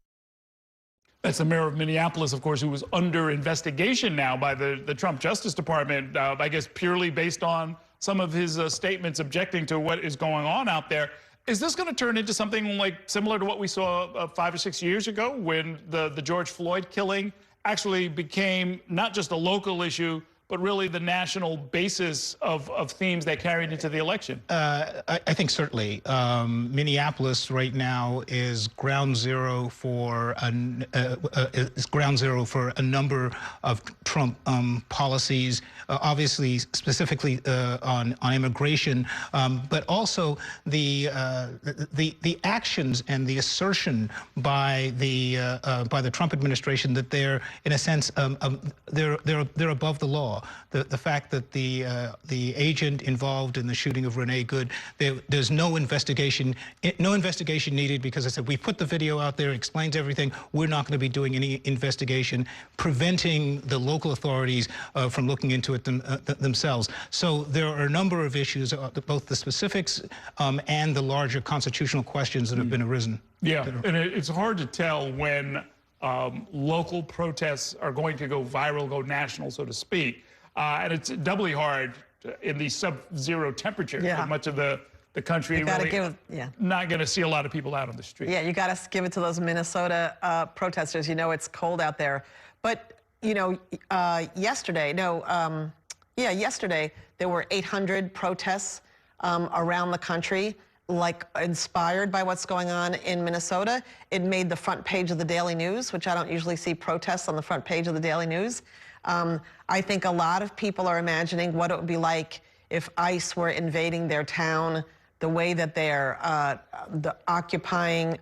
That's the mayor of Minneapolis, of course, who was under investigation now by the Trump Justice Department, I guess purely based on some of his statements objecting to what is going on out there. Is this going to turn into something like similar to what we saw 5 or 6 years ago when the George Floyd killing actually became not just a local issue, but really the national basis of themes that carried into the election? I think certainly. Minneapolis right now is ground zero for a number of Trump policies, obviously specifically on immigration, but also the actions and the assertion by the Trump administration that they're, in a sense, they're above the law. The fact that the agent involved in the shooting of Renee Good, there's no investigation needed because I said we put the video out there, explains everything. We're not going to be doing any investigation, preventing the local authorities from looking into it themselves. So there are a number of issues, both the specifics and the larger constitutional questions that have been arisen. Yeah, and it's hard to tell when local protests are going to go viral, go national, so to speak. And it's doubly hard in these sub-zero temperatures. Yeah. Much of the country You gotta really not going to see a lot of people out on the street. Yeah, you got to give it to those Minnesota protesters. You know it's cold out there. But, you know, yesterday there were 800 protests around the country, like inspired by what's going on in Minnesota. It made the front page of the Daily News, which I don't usually see protests on the front page of the Daily News. I think a lot of people are imagining what it would be like if ICE were invading their town the way that they're occupying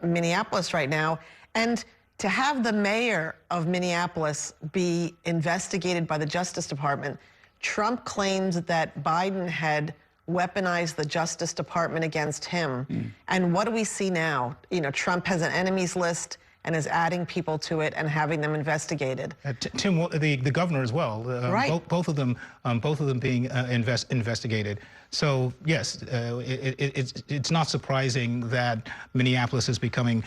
Minneapolis right now. And to have the mayor of Minneapolis be investigated by the Justice Department, Trump claims that Biden had weaponized the Justice Department against him. And what do we see now? You know, Trump has an enemies list and is adding people to it and having them investigated. Tim, the governor as well. Right. Both of them being investigated. So yes, it's not surprising that Minneapolis is becoming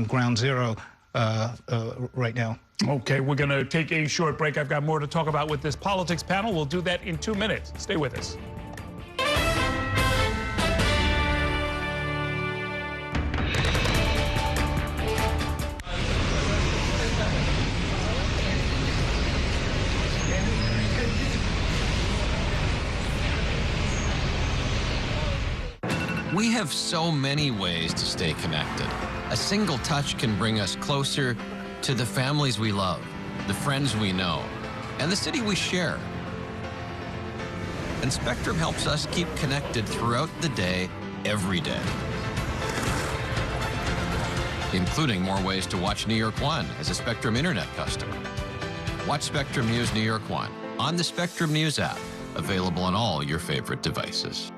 ground zero right now. Okay, we're going to take a short break. I've got more to talk about with this politics panel. We'll do that in 2 minutes. Stay with us. We have so many ways to stay connected. A single touch can bring us closer to the families we love, the friends we know, and the city we share. And Spectrum helps us keep connected throughout the day, every day. Including more ways to watch New York One as a Spectrum Internet customer. Watch Spectrum News New York One on the Spectrum News app, available on all your favorite devices.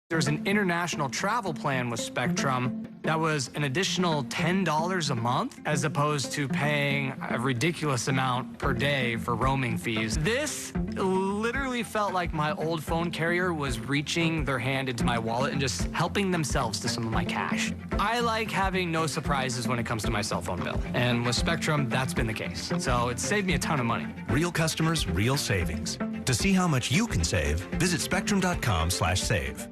There's an international travel plan with Spectrum that was an additional $10 a month, as opposed to paying a ridiculous amount per day for roaming fees. This literally felt like my old phone carrier was reaching their hand into my wallet and just helping themselves to some of my cash. I like having no surprises when it comes to my cell phone bill. And with Spectrum, that's been the case. So it saved me a ton of money. Real customers, real savings. To see how much you can save, visit spectrum.com/save.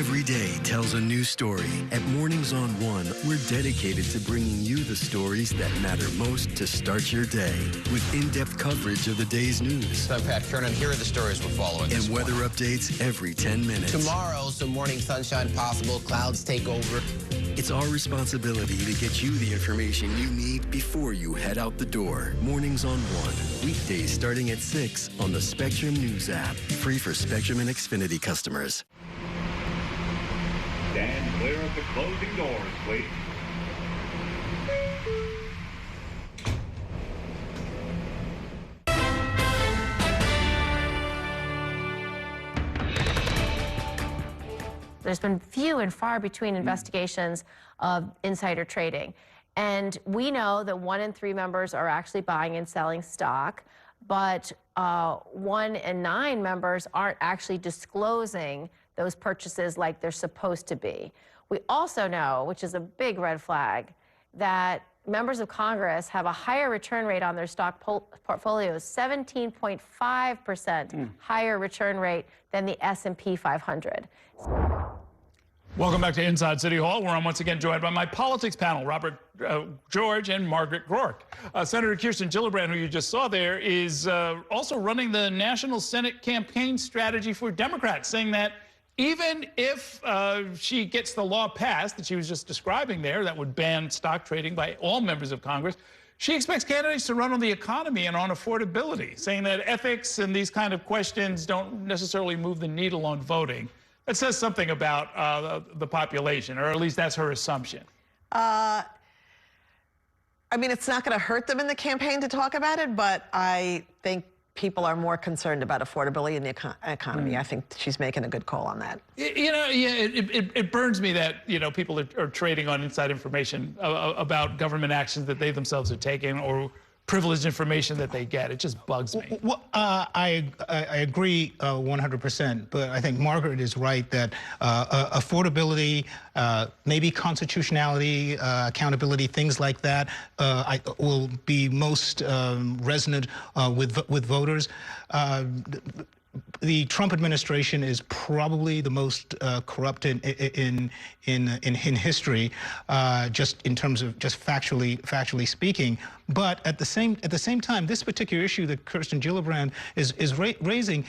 Every day tells a new story. At Mornings on One, we're dedicated to bringing you the stories that matter most to start your day. With in-depth coverage of the day's news. I'm Pat Kernan. Here are the stories we're following. And weather updates every 10 minutes. Tomorrow, some morning sunshine possible. Clouds take over. It's our responsibility to get you the information you need before you head out the door. Mornings on One. Weekdays starting at 6 on the Spectrum News app. Free for Spectrum and Xfinity customers. Stand clear of the closing doors, please. There's been few and far between investigations of insider trading. And we know that 1 in 3 members are actually buying and selling stock, but 1 in 9 members aren't actually disclosing those purchases like they're supposed to be. We also know, which is a big red flag, that members of Congress have a higher return rate on their stock portfolios, 17.5% higher return rate than the S&P 500. Welcome back to Inside City Hall, where I'm once again joined by my politics panel, Robert George and Margaret Rourke. Senator Kirsten Gillibrand, who you just saw there, is also running the National Senate campaign strategy for Democrats, saying that even if she gets the law passed that she was just describing there, that would ban stock trading by all members of Congress, she expects candidates to run on the economy and on affordability, saying that ethics and these kind of questions don't necessarily move the needle on voting. That says something about the population, or at least that's her assumption. I mean, it's not going to hurt them in the campaign to talk about it, but I think people are more concerned about affordability in the economy. I think she's making a good call on that. You know, yeah, it burns me that, you know, people are trading on inside information about government actions that they themselves are taking or privileged information that they get. It just bugs me. Well, I agree 100%, but I think Margaret is right that affordability, maybe constitutionality, accountability, things like that will be most resonant with voters. The Trump administration is probably the most corrupt in history, just in terms of just factually speaking. But at the same time, this particular issue that Kirsten Gillibrand is raising,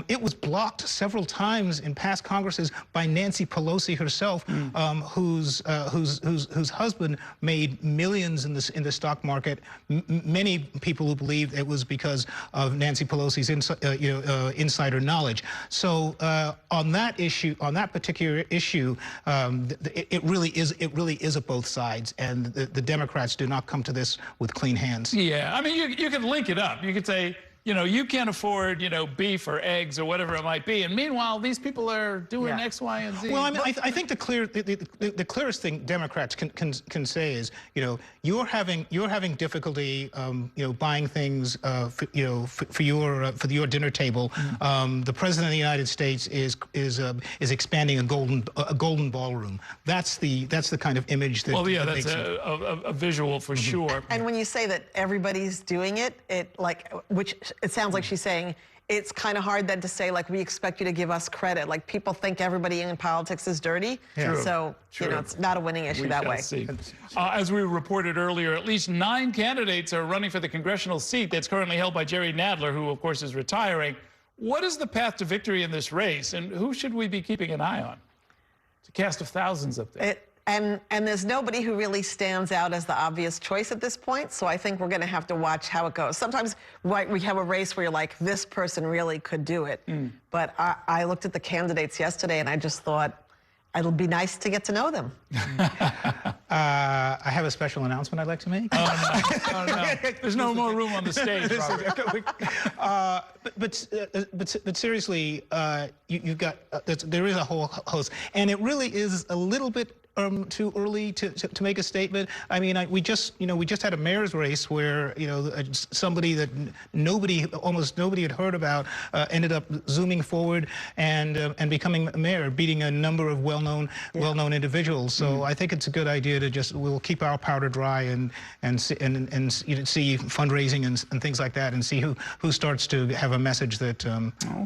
it was blocked several times in past Congresses by Nancy Pelosi herself, whose husband made millions in the stock market. Many people who believe it was because of Nancy Pelosi's insider knowledge. So on that issue, on that particular issue, it really is at both sides, and the Democrats do not come to this with clean hands. Yeah, I mean, you could link it up. You could say, you know, you can't afford, you know, beef or eggs or whatever it might be, and meanwhile, these people are doing X, Y, and Z. Well, I mean, I think the clearest thing Democrats can say is, you know, you're having difficulty, you know, buying things, for your dinner table. The president of the United States is expanding a golden ballroom. That's the kind of image that. Well, yeah, that's a visual for sure. And when you say that everybody's doing it, which it sounds like she's saying, it's kind of hard then to say, like, we expect you to give us credit. Like, people think everybody in politics is dirty. True. So, you know, it's not a winning issue that way. As we reported earlier, at least 9 candidates are running for the congressional seat that's currently held by Jerry Nadler, who, of course, is retiring. What is the path to victory in this race, and who should we be keeping an eye on? It's a cast of thousands up there. And there's nobody who really stands out as the obvious choice at this point, so I think we're going to have to watch how it goes. Sometimes we have a race where you're like, this person really could do it. But I looked at the candidates yesterday, and I just thought, it'll be nice to get to know them. I have a special announcement I'd like to make. Oh, no. There's no more room on the stage, Robert. But seriously, you've got, there is a whole host, and it really is a little bit too early to make a statement. I mean, we just had a mayor's race where somebody that almost nobody had heard about ended up zooming forward and becoming mayor, beating a number of well-known individuals. So I think it's a good idea to we'll keep our powder dry and see fundraising and things like that, and see who starts to have a message that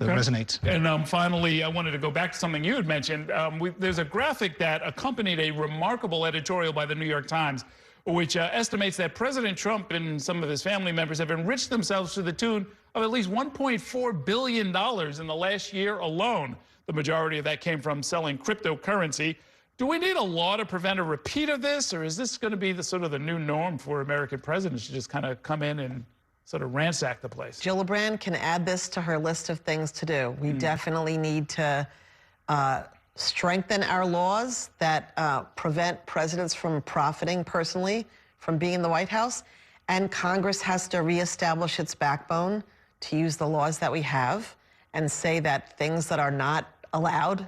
resonates. And finally, I wanted to go back to something you had mentioned. There's a graphic that accompanied a remarkable editorial by the New York Times, which estimates that President Trump and some of his family members have enriched themselves to the tune of at least $1.4 billion in the last year alone. The majority of that came from selling cryptocurrency. Do we need a law to prevent a repeat of this, or is this going to be the sort of the new norm for American presidents to just kind of come in and sort of ransack the place? Gillibrand can add this to her list of things to do. We definitely need to strengthen our laws that prevent presidents from profiting personally from being in the White House. And Congress has to reestablish its backbone to use the laws that we have and say that things that are not allowed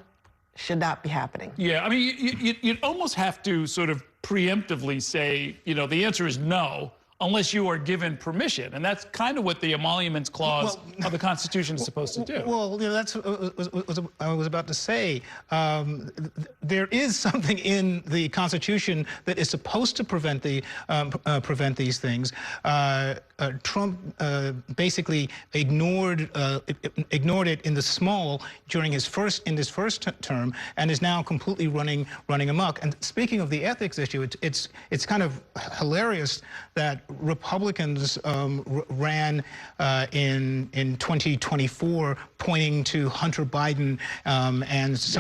should not be happening. Yeah, I mean, you'd almost have to sort of preemptively say, the answer is no, unless you are given permission. And that's kind of what the emoluments clause of the Constitution is supposed to do. Well, that's what I was about to say. There is something in the Constitution that is supposed to prevent these things. Trump basically ignored it in the small during his first term, and is now completely running amok. And speaking of the ethics issue, it's kind of hilarious that Republicans ran in 2024 pointing to Hunter Biden and it's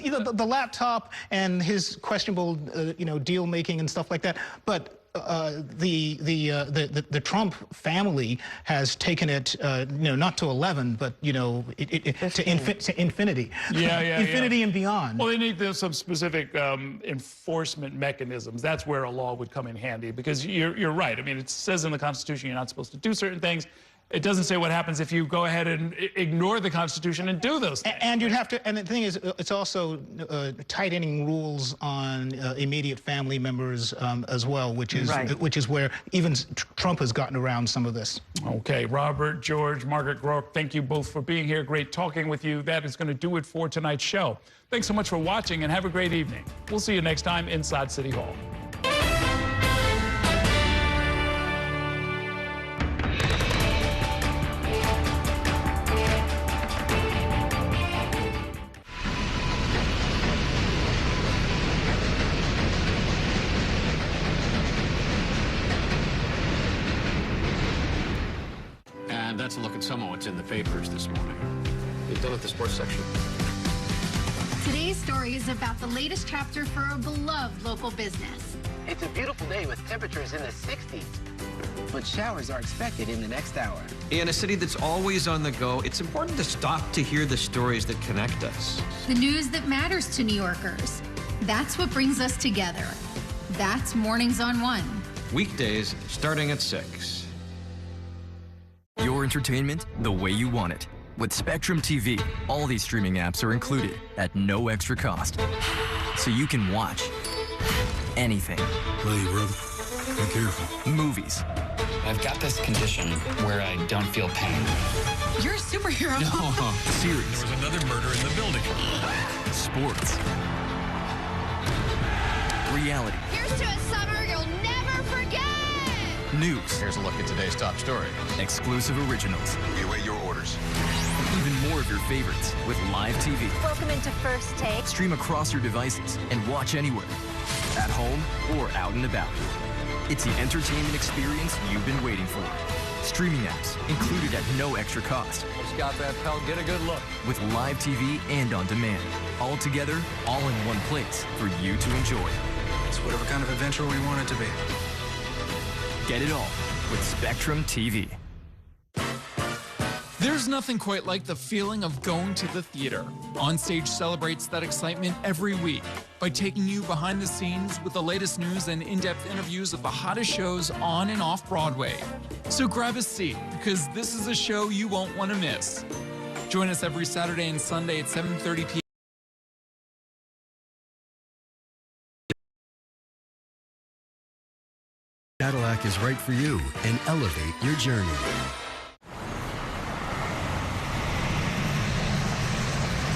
either the laptop and his questionable deal making and stuff like that, but the Trump family has taken it, not to 11, but to infinity. Infinity and beyond. Well, they need some specific enforcement mechanisms. That's where a law would come in handy, because you're right. I mean, it says in the Constitution you're not supposed to do certain things. It doesn't say what happens if you go ahead and ignore the Constitution and do those things. And you'd have to. And the thing is, it's also tightening rules on immediate family members as well, which is where even Trump has gotten around some of this. Okay, Robert, George, Margaret Groark, thank you both for being here. Great talking with you. That is going to do it for tonight's show. Thanks so much for watching, and have a great evening. We'll see you next time inside City Hall. That's a look at some of what's in the papers this morning. You've done at the sports section. Today's story is about the latest chapter for a beloved local business. It's a beautiful day with temperatures in the 60s, but showers are expected in the next hour. In a city that's always on the go, it's important to stop to hear the stories that connect us. The news that matters to New Yorkers. That's what brings us together. That's Mornings on One. Weekdays starting at 6. Your entertainment the way you want it. With Spectrum TV, all these streaming apps are included at no extra cost. So you can watch anything. Hey, brother. Be careful. Movies. I've got this condition where I don't feel pain. You're a superhero. No. Series. There was another murder in the building. Sports. Reality. Here's to a summer you'll never forget. News. Here's a look at today's top story. Exclusive originals. We await your orders. Even more of your favorites with live TV. Welcome into First Take. Stream across your devices and watch anywhere, at home or out and about. It's the entertainment experience you've been waiting for. Streaming apps included at no extra cost. Just got that, pal. Get a good look. With live TV and on demand. All together, all in one place for you to enjoy. It's whatever kind of adventure we want it to be. Get it all with Spectrum TV. There's nothing quite like the feeling of going to the theater. Onstage celebrates that excitement every week by taking you behind the scenes with the latest news and in-depth interviews of the hottest shows on and off Broadway. So grab a seat, because this is a show you won't want to miss. Join us every Saturday and Sunday at 7:30 p.m. Cadillac is right for you and elevate your journey.